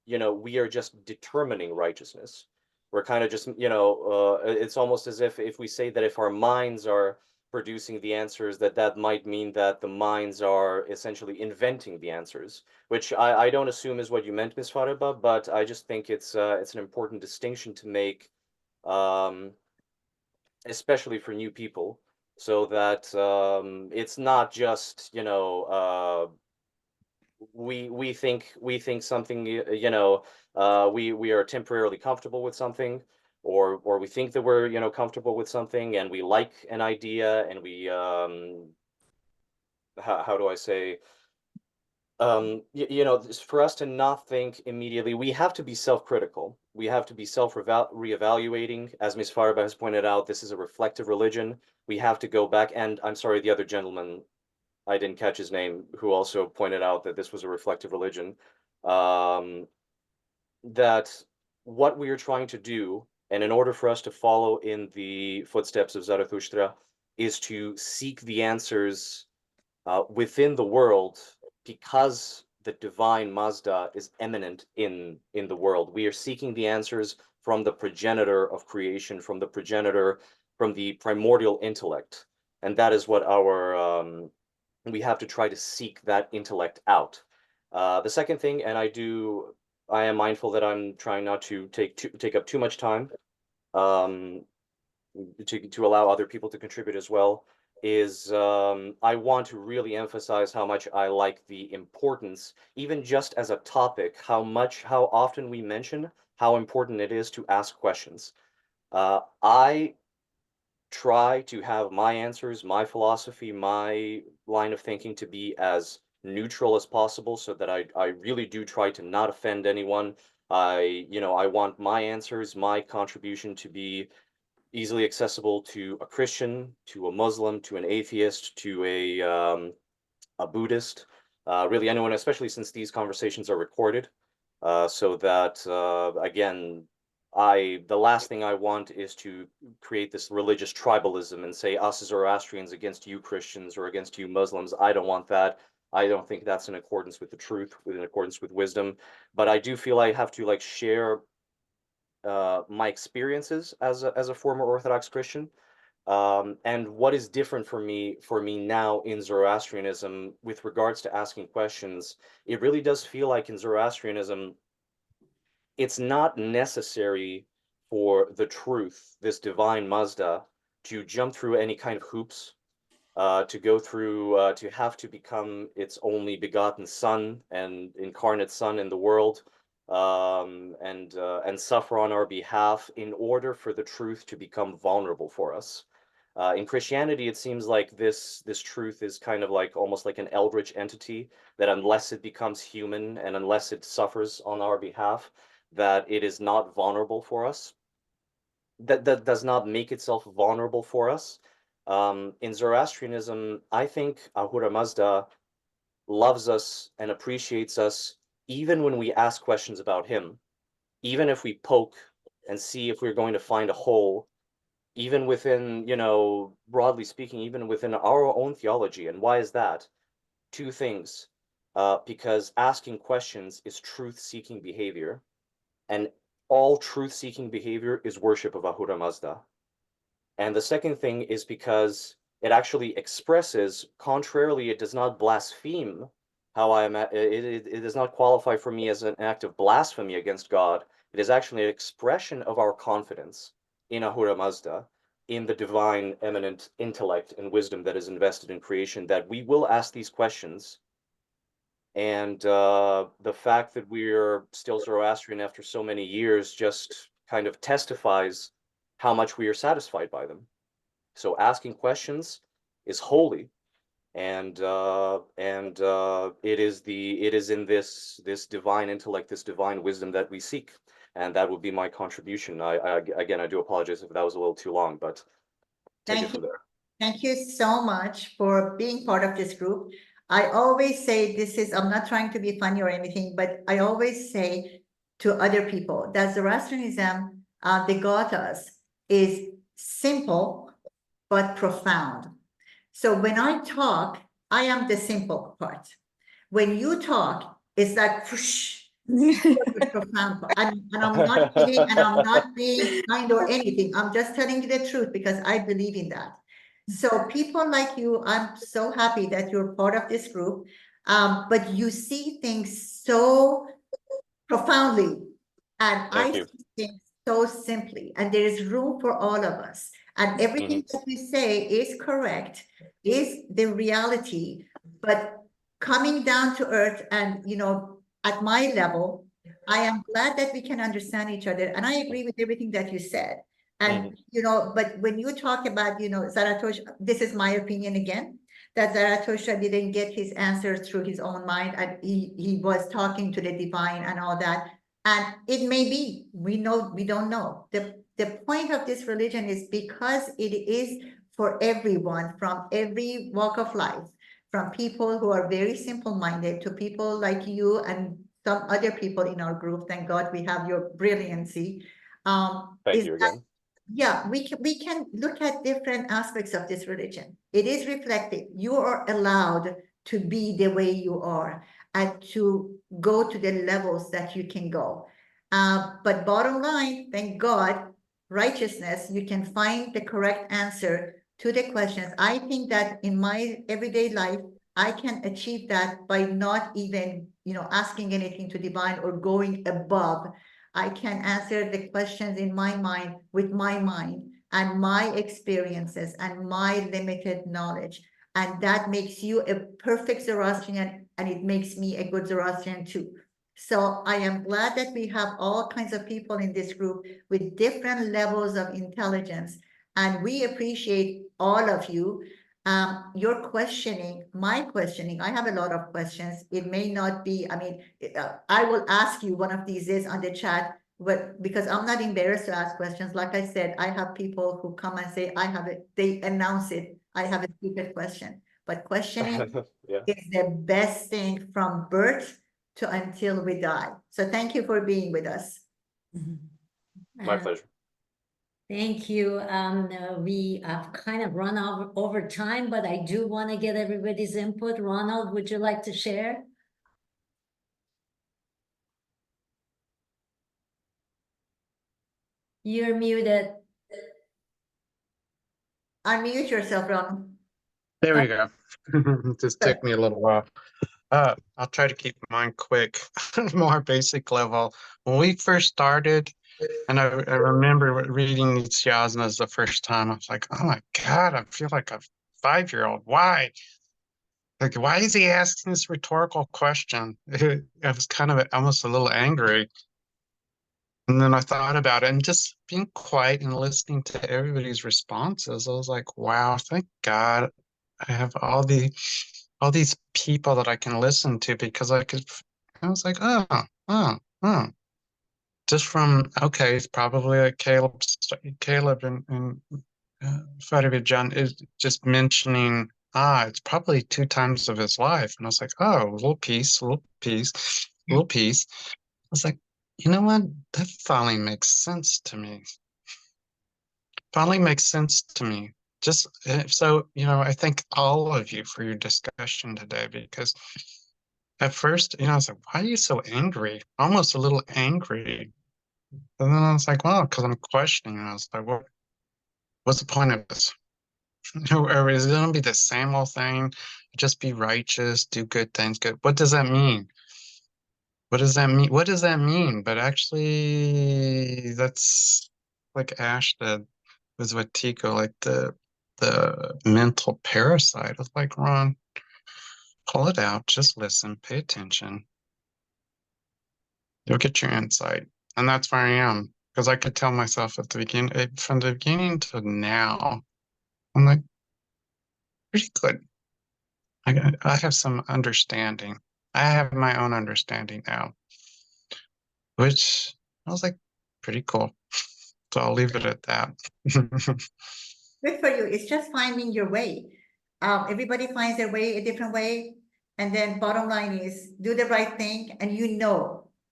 we are just determining righteousness. We're kind of just, it's almost as if we say that if our minds are producing the answers, that might mean that the minds are essentially inventing the answers, which I don't assume is what you meant, Ms. Fariba, but I just think it's an important distinction to make, um, especially for new people, so that it's not just, we think something, we are temporarily comfortable with something, or we think that we're comfortable with something, and we like an idea, and we how do I say, for us to not think immediately, we have to be self-critical. We have to be reevaluating. As Ms. Fariba has pointed out, this is a reflective religion. We have to go back, and I'm sorry, the other gentleman, I didn't catch his name, who also pointed out that this was a reflective religion, that what we are trying to do, and in order for us to follow in the footsteps of Zarathustra, is to seek the answers within the world, because the divine Mazda is eminent in the world. We are seeking the answers from the progenitor of creation, from the primordial intellect, and that is what we have to try to seek that intellect out. The second thing, and I am mindful that I'm trying not to take up too much time, um, to allow other people to contribute as well, is I want to really emphasize how much I like the importance, even just as a topic, how often we mention how important it is to ask questions. I try to have my answers, my philosophy, my line of thinking to be as neutral as possible, so that I really do try to not offend anyone. I want my answers, my contribution to be easily accessible to a Christian, to a Muslim, to an atheist, to a Buddhist, really anyone, especially since these conversations are recorded, so that again, the last thing I want is to create this religious tribalism and say us Zoroastrians against you Christians or against you Muslims. I don't want that. I don't think that's in accordance with the truth, in accordance with wisdom. But I do feel I have to like share my experiences as a former Orthodox Christian, and what is different for me now in Zoroastrianism with regards to asking questions. It really does feel like in Zoroastrianism, it's not necessary for the truth, this divine Mazda, to jump through any kind of hoops, to go through, to have to become its only begotten son and incarnate son in the world, and suffer on our behalf in order for the truth to become vulnerable for us. In Christianity, it seems like this truth is kind of like almost like an eldritch entity, that unless it becomes human and unless it suffers on our behalf, that it is not vulnerable for us. That does not make itself vulnerable for us. In Zoroastrianism, I think Ahura Mazda loves us and appreciates us even when we ask questions about him, even if we poke and see if we're going to find a hole, even within, broadly speaking, even within our own theology. And why is that? Two things. Because asking questions is truth-seeking behavior, and all truth-seeking behavior is worship of Ahura Mazda. And the second thing is because it actually expresses, contrarily, it does not blaspheme how I am, it does not qualify for me as an act of blasphemy against God. It is actually an expression of our confidence in Ahura Mazda, in the divine eminent intellect and wisdom that is invested in creation, that we will ask these questions. And the fact that we're still Zoroastrian after so many years just kind of testifies how much we are satisfied by them. So asking questions is holy, and it is in this divine intellect, this divine wisdom that we seek, and that would be my contribution. Again, I do apologize if that was a little too long, but take it from there. Thank you so much for being part of this group. I always say I'm not trying to be funny or anything, but I always say to other people that Zoroastrianism, the Gathas, is simple but profound. So when I talk, I am the simple part. When you talk, it's like whoosh, profound. And I'm not kidding, and I'm not being kind or anything. I'm just telling you the truth because I believe in that. So people like you, I'm so happy that you're part of this group, but you see things so profoundly, and I see things so simply, and there is room for all of us. And everything that you say is correct, is the reality, but coming down to earth and, at my level, I am glad that we can understand each other. And I agree with everything that you said. And, but when you talk about, Zarathustra, this is my opinion again, that Zarathustra didn't get his answers through his own mind, and he was talking to the divine and all that. And it may be, we don't know. The point of this religion is because it is for everyone from every walk of life, from people who are very simple-minded to people like you and some other people in our group. Thank God we have your brilliancy. Thank you again. Yeah, we can look at different aspects of this religion. It is reflected. You are allowed to be the way you are and to go to the levels that you can go. But bottom line, thank God, righteousness, you can find the correct answer to the questions. I think that in my everyday life, I can achieve that by not even, asking anything to divine or going above. I can answer the questions in my mind with my mind and my experiences and my limited knowledge. And that makes you a perfect Zoroastrian, and it makes me a good Zoroastrian too. So I am glad that we have all kinds of people in this group with different levels of intelligence, and we appreciate all of you. Your questioning, my questioning, I have a lot of questions. It may not be, I mean, I will ask you one of these days on the chat, but because I'm not embarrassed to ask questions. Like I said, I have people who come and say, I have it, they announce it, I have a stupid question. But questioning Yeah. is the best thing from birth to until we die. So thank you for being with us. My Uh, pleasure. Thank you. We have kind of run over time, but I do want to get everybody's input. Ronald, would you like to share? You're muted. Unmute yourself, Ron. There we go. Just took me a little while. I'll try to keep mine quick, more basic level. When we first started, and I remember reading these yasnas the first time, I was like, oh my God, I feel like a 5-year-old. Why? Like, why is he asking this rhetorical question? I was kind of almost a little angry. And then I thought about it and just being quiet and listening to everybody's responses. I was like, wow, thank God I have all these people that I can listen to because I was like, oh. Just from, okay, it's probably like Caleb and Fariba John is just mentioning, it's probably 2 times of his life. And I was like, oh, little piece. I was like, you know what? That finally makes sense to me. Just so, I thank all of you for your discussion today, because at first, I was like, why are you so angry? Almost a little angry. And then I was like, well, because I'm questioning. And I was like, well, what's the point of this? Or is it going to be the same old thing? Just be righteous, do good things, good. What does that mean? What does that mean? What does that mean? But actually, that's like Ash did with what Tico, like the mental parasite. I was like, Ron, pull it out, just listen, pay attention. You'll get your insight. And that's where I am. Because I could tell myself at the beginning, from the beginning to now, I'm like, pretty good. I have some understanding. I have my own understanding now, which I was like, pretty cool. So I'll leave it at that. Good for you. It's just finding your way. Everybody finds their way a different way. And then bottom line is do the right thing. And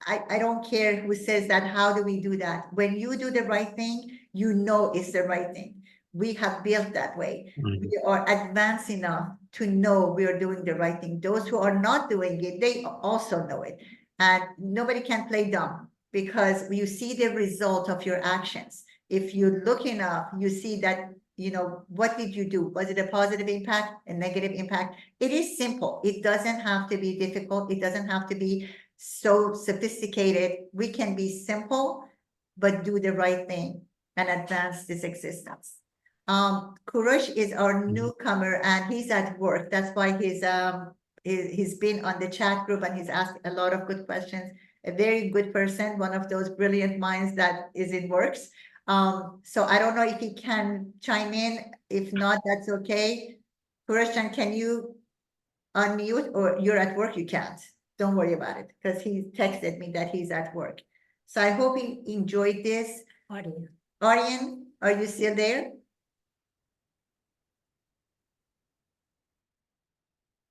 I don't care who says that. How do we do that? When you do the right thing, it's the right thing. We have built that way. We are advanced enough to know we are doing the right thing. Those who are not doing it, they also know it. And nobody can play dumb because you see the result of your actions. If you look enough, you see that, what did you do? Was it a positive impact, a negative impact? It is simple. It doesn't have to be difficult. It doesn't have to be so sophisticated. We can be simple, but do the right thing and advance this existence. Kurush is our newcomer and he's at work. That's why he's been on the chat group and he's asked a lot of good questions. A very good person, one of those brilliant minds that is in works. So I don't know if he can chime in. If not, that's okay. Kurush, can you unmute, or you're at work? You can't. Don't worry about it because he texted me that he's at work. So I hope he enjoyed this. Aryan, are you still there?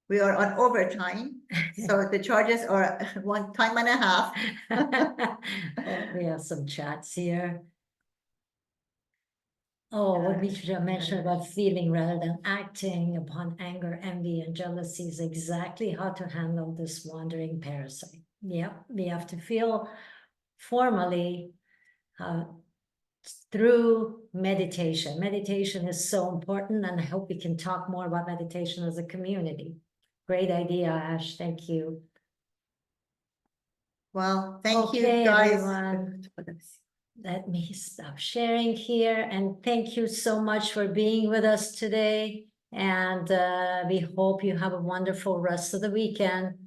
We are on overtime, so the charges are 1 time and a half. Oh, we have some chats here. Oh, what Mitra mentioned about feeling rather than acting upon anger, envy, and jealousy is exactly how to handle this wandering parasite. Yep, we have to feel formally through meditation. Meditation is so important, and I hope we can talk more about meditation as a community. Great idea, Ash. Thank you. Well, thank you, Okay, guys. everyone. Let me stop sharing here, and thank you so much for being with us today. And we hope you have a wonderful rest of the weekend.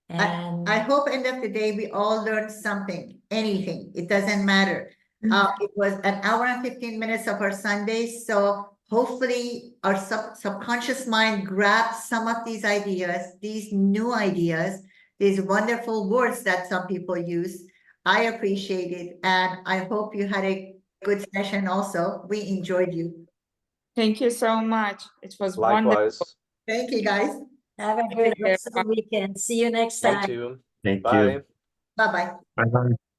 And I hope end of the day we all learned something, anything. It doesn't matter. It was an hour and 15 minutes of our Sunday, so hopefully our subconscious mind grabs some of these ideas, these new ideas, these wonderful words that some people use. I appreciate it, and I hope you had a good session also. We enjoyed you. Thank you so much. It was wonderful. Likewise. Thank you, guys. Have a Thank good you. rest of the weekend. See you next You time. too. Thank Bye. you. Bye-bye. Bye-bye.